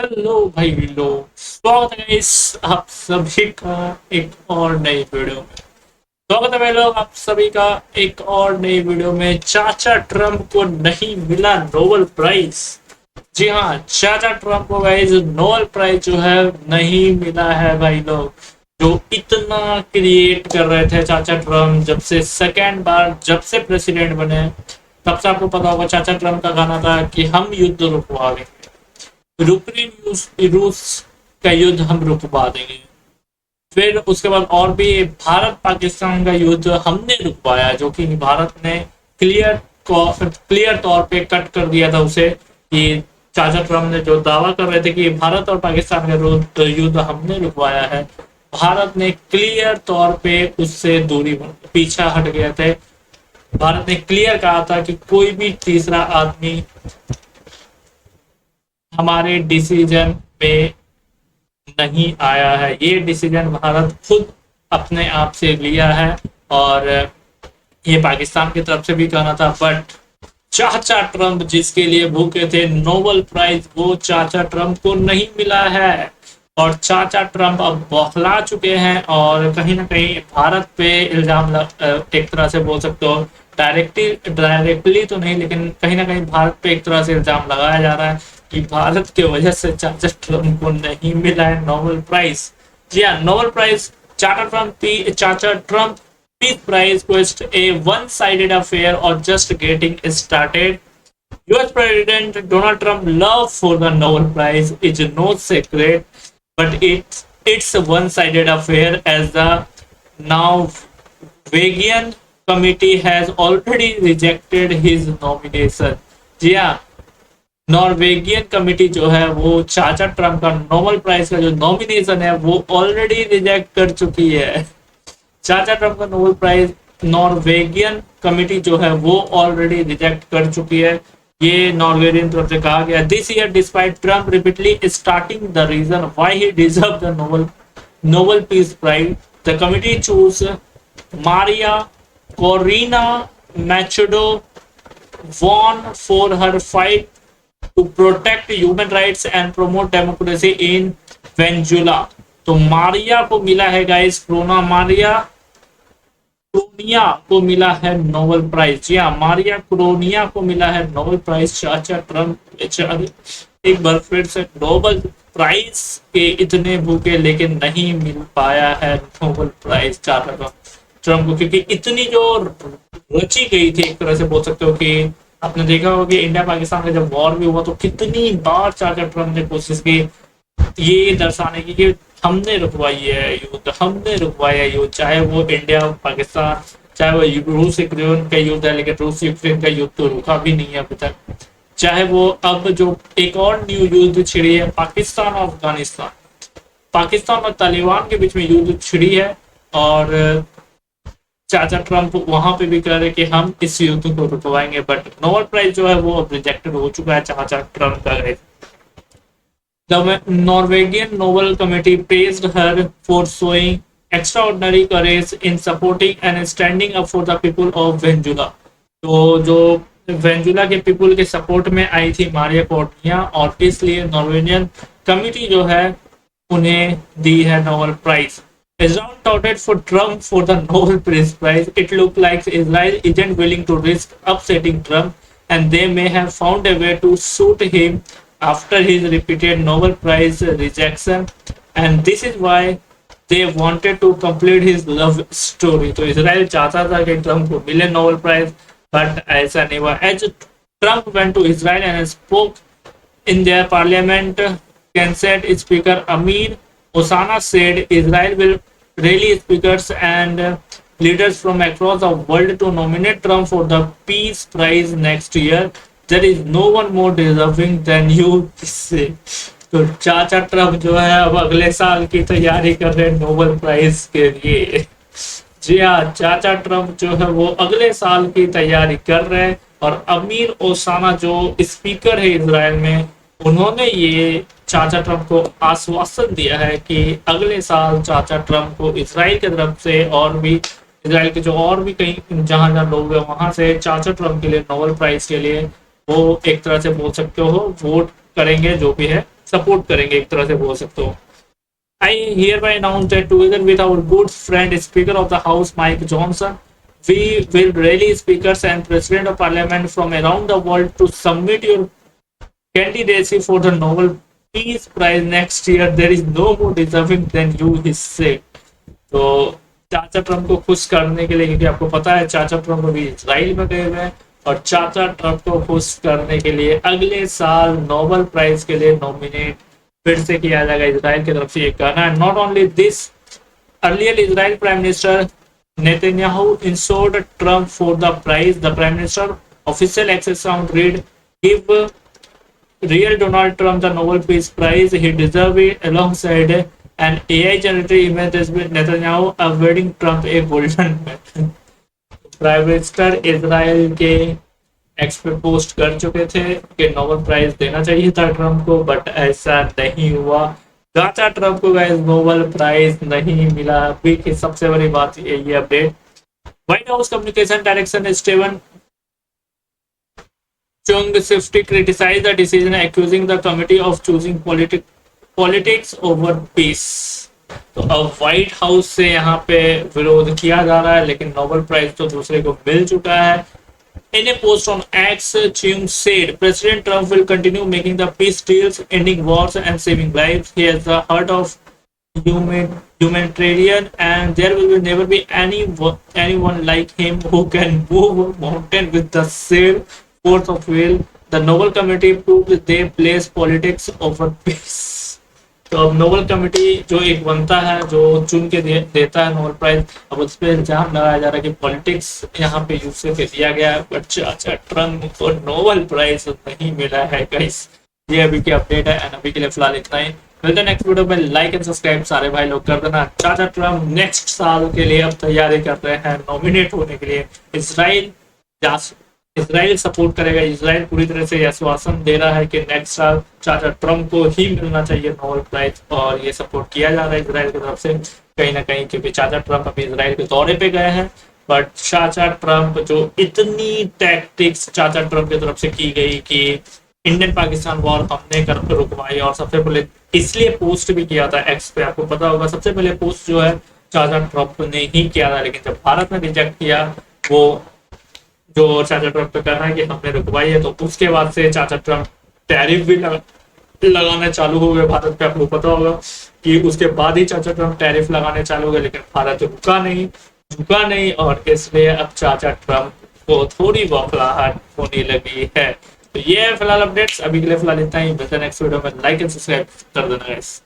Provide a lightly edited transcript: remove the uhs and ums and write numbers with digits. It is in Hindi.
हेलो भाई लोग, स्वागत है इस आप सभी का एक और नई वीडियो में। स्वागत है भाई लोग आप सभी का एक और नई वीडियो में। चाचा ट्रम्प को नहीं मिला नोबेल प्राइज। जी हाँ, चाचा ट्रम्प को गाइस नोबेल प्राइज जो है नहीं मिला है भाई लोग। जो इतना क्रिएट कर रहे थे चाचा ट्रम्प जब से सेकेंड बार जब से प्रेसिडेंट बने, तब से आपको पता होगा चाचा ट्रम्प का गाना था कि हम युद्ध रुकवा देंगे, यूक्रेन रूस का युद्ध हम रुकवा देंगे। फिर उसके बाद और भी भारत पाकिस्तान का युद्ध हमने रुकवाया, जो कि भारत ने क्लियर तौर पे कट कर दिया था उसे। कि चाचा ट्रम्प ने जो दावा कर रहे थे कि भारत और पाकिस्तान का युद्ध हमने रुकवाया है, भारत ने क्लियर तौर पे उससे दूरी पीछा हट गए थे। भारत ने क्लियर कहा था कि कोई भी तीसरा आदमी हमारे डिसीजन में नहीं आया है। ये डिसीजन भारत खुद अपने आप से लिया है, और ये पाकिस्तान की तरफ से भी कहना था। बट चाचा ट्रम्प जिसके लिए भूखे थे नोबेल प्राइज, वो चाचा ट्रम्प को नहीं मिला है। और चाचा ट्रम्प अब बौखला चुके हैं और कहीं ना कहीं भारत पे इल्जाम एक तरह से बोल सकते हो, डायरेक्टली तो नहीं, लेकिन कहीं ना कहीं भारत पे एक तरह से इल्जाम लगाया जा रहा है कि भारत की वजह से चाचा ट्रम्प को नहीं मिला है नोबेल प्राइज। जी हाँ, नोबेल प्राइज चाचा Trump peace prize was a one-sided affair or just getting started. US President Donald Trump's love for the Nobel Prize is no secret, but it's a one-sided affair as the Norwegian committee has already rejected his nomination. जी हाँ, नॉर्वेगियन कमिटी जो है वो चाचा ट्रम्प का नोबेल प्राइज का जो नॉमिनेशन है वो ऑलरेडी रिजेक्ट कर चुकी है। चाचा ट्रम्प का नोबेल प्राइज नॉर्वेगियन कमिटी जो है वो ऑलरेडी रिजेक्ट कर चुकी है। ये नॉर्वेजियन तरफ से कहा गया। This year despite Trump repeatedly starting the reason why he deserve the Nobel peace prize, the committee choose Maria Corina Machado won for her fight to protect human rights and promote democracy in Venezuela। तो मारिया को मिला है गाइस, क्रोनिया को मिला है नोबेल प्राइज। जी हाँ, मारिया क्रोनिया को मिला है नोबेल प्राइज। चाचा ट्रम्प एक बार फिर से नोबेल प्राइज के इतने भूखे, लेकिन नहीं मिल पाया है नोबेल प्राइज चाचा ट्रम्प को, क्योंकि इतनी जो रची गई थी, एक तरह से बोल सकते हो कि आपने देखा होगा कि इंडिया पाकिस्तान का जब वॉर भी हुआ तो कितनी बार चाचा ट्रम्प ने कोशिश की ये दर्शाने की कि हमने रुकवाई है युद्ध, हमने रुकवाया युद्ध। चाहे वो इंडिया पाकिस्तान, चाहे वो रूस यूक्रेन का युद्ध है, लेकिन रूस यूक्रेन का युद्ध तो रुका भी नहीं है अभी तक। चाहे वो अब जो एक और न्यू युद्ध छिड़ी है पाकिस्तान और अफगानिस्तान, पाकिस्तान और तालिबान के बीच में युद्ध छिड़ी है, और चाचा ट्रम्प वहां पे भी कह रहे कि हम इस युद्ध को रुकवाएंगे। बट नोबेल प्राइज जो है वो अब रिजेक्टेड हो चुका है चाचा ट्रम्प का। The Norwegian Nobel Committee praised her for showing extraordinary courage in supporting and standing up for the people of Venezuela। तो जो वेंजुला के पीपुल के सपोर्ट में आई थी मारिया कोर्टिया, और इसलिए नॉर्वेजियन कमिटी जो है उन्हें दी है Nobel prize. Israel touted for Trump for the Nobel Peace Prize. It looked like Israel isn't willing to risk upsetting Trump, and they may have found a way to suit him after his repeated Nobel Prize rejection, and this is why they wanted to complete his love story। तो इसराइल चाहता था कि ट्रम्प को मिले नोबेल प्राइज, बट ऐसा नहीं हुआ। As Trump went to Israel and spoke in their parliament, Knesset Speaker Amir Osana said Israel will rally speakers and leaders from across the world to nominate Trump for the Peace Prize next year। There is no one more deserving than you। तो चाचा ट्रम्प जो है अब अगले साल की तैयारी कर रहे हैं नोबेल प्राइज के लिए। जी हाँ, चाचा ट्रम्प जो है वो अगले साल की तैयारी कर रहे हैं, और अमीर ओसाना जो स्पीकर है इजराइल में, उन्होंने ये चाचा ट्रम्प को आश्वासन दिया है कि अगले साल चाचा ट्रम्प को इजराइल की तरफ से, और भी इजराइल के जो और भी कहीं जहां जहां लोग हैं वहां से चाचा ट्रम्प के लिए नोबेल प्राइज के लिए वो एक तरह से बोल सकते हो वोट करेंगे, जो भी है सपोर्ट करेंगे, एक तरह से बोल सकते हो। I hereby announce that together with our good friend Speaker of the House Mike Johnson, we will rally speakers and President of Parliament from around the world to submit your candidacy for the Nobel Peace Prize next year. There is no more deserving than you, he said. तो चाचा ट्रम्प को खुश करने के लिए, क्योंकि आपको पता है चाचा ट्रम्प अभी इसराइल में गए हुए हैं, और चाचा ट्रम्प को खुश करने के लिए अगले साल नोबेल प्राइज के लिए नॉमिनेट फिर से किया जाएगा इसराइल की तरफ से, ये कहना है। Not only this, earlier Israel prime minister Netanyahu endorsed Trump for the prize. The Prime Minister official access account read, "Give real Donald Trump the Nobel Peace Prize. He deserves it." Alongside an AI generated image has been Netanyahu awarding Trump a golden medal. Prime minister Israel के एक्स पे पोस्ट कर चुके थे कि नोबेल प्राइज देना चाहिए था ट्रम्प को, बट ऐसा नहीं हुआ। चाचा ट्रम्प को गाइस नोबेल प्राइज नहीं मिला। अभी की सबसे बड़ी बात ये update, white house communication director Steven chung Swift criticized the decision, accusing the committee of choosing politics over peace. तो अब व्हाइट हाउस से यहाँ पे विरोध किया जा रहा है, लेकिन नोबेल प्राइज तो दूसरे को मिल चुका है। In a post on X, Chung said President Trump will continue making the peace deals, ending wars and saving lives. He has the heart of humanitarian, and there will never be anyone like him who can move a mountain with the same force of will. The Nobel Committee proved they place politics over peace. तो अब नोबेल कमेटी जो एक बनता है, जो चुन के देता है नोबेल प्राइज, अब उस पर इल्जाम लगाया जा रहा है कि पॉलिटिक्स यहाँ पे यूज करके दिया गया है। बट चाचा ट्रम्प को नोबेल प्राइज नहीं मिला है गाइस। ये अभी की अपडेट है, एंड अभी के लिए फिलहाल इतना ही। मिलते हैं नेक्स्ट वीडियो में। लाइक एंड सब्सक्राइब सारे भाई लोग कर देना। चाचा ट्रम्प नेक्स्ट साल के लिए अब तैयारी कर रहे हैं नॉमिनेट होने के लिए। इसराइल सपोर्ट करेगा। इसराइल पूरी तरह से आश्वासन दे रहा है कि नेक्स्ट साल चाचा ट्रम्प को ही मिलना चाहिए नोबेल प्राइज, और ये सपोर्ट किया जा रहा है इसराइल की तरफ से कहीं ना कहीं, क्योंकि चाचा ट्रम्प अभी इसराइल के दौरे पे गए हैं। बट चाचा ट्रम्प जो इतनी टैक्टिक्स चाचा ट्रम्प की तरफ से की गई कि इंडियन पाकिस्तान वॉर हमने कर रुकवाई, और सबसे पहले इसलिए पोस्ट भी किया था एक्स पे, आपको पता होगा सबसे पहले पोस्ट जो है चाचा ट्रम्प ने ही किया था। लेकिन जब भारत ने रिजेक्ट किया, वो जो चाचा ट्रम्प पे कहना है कि हमने रुकवाई है, तो उसके बाद से चाचा ट्रम्प टैरिफ भी लगाने चालू हो गए भारत पे। आपको पता होगा कि उसके बाद ही चाचा ट्रम्प टैरिफ लगाने चालू हो गए, लेकिन भारत झुका नहीं, और इसलिए अब चाचा ट्रम्प को थोड़ी बौखलाहट होने लगी है। तो ये है फिलहाल अपडेट्स, अभी के लिए फिलहाल इतना ही। मिलते हैं नेक्स्ट वीडियो में। लाइक एंड सब्सक्राइब कर देना गाइस।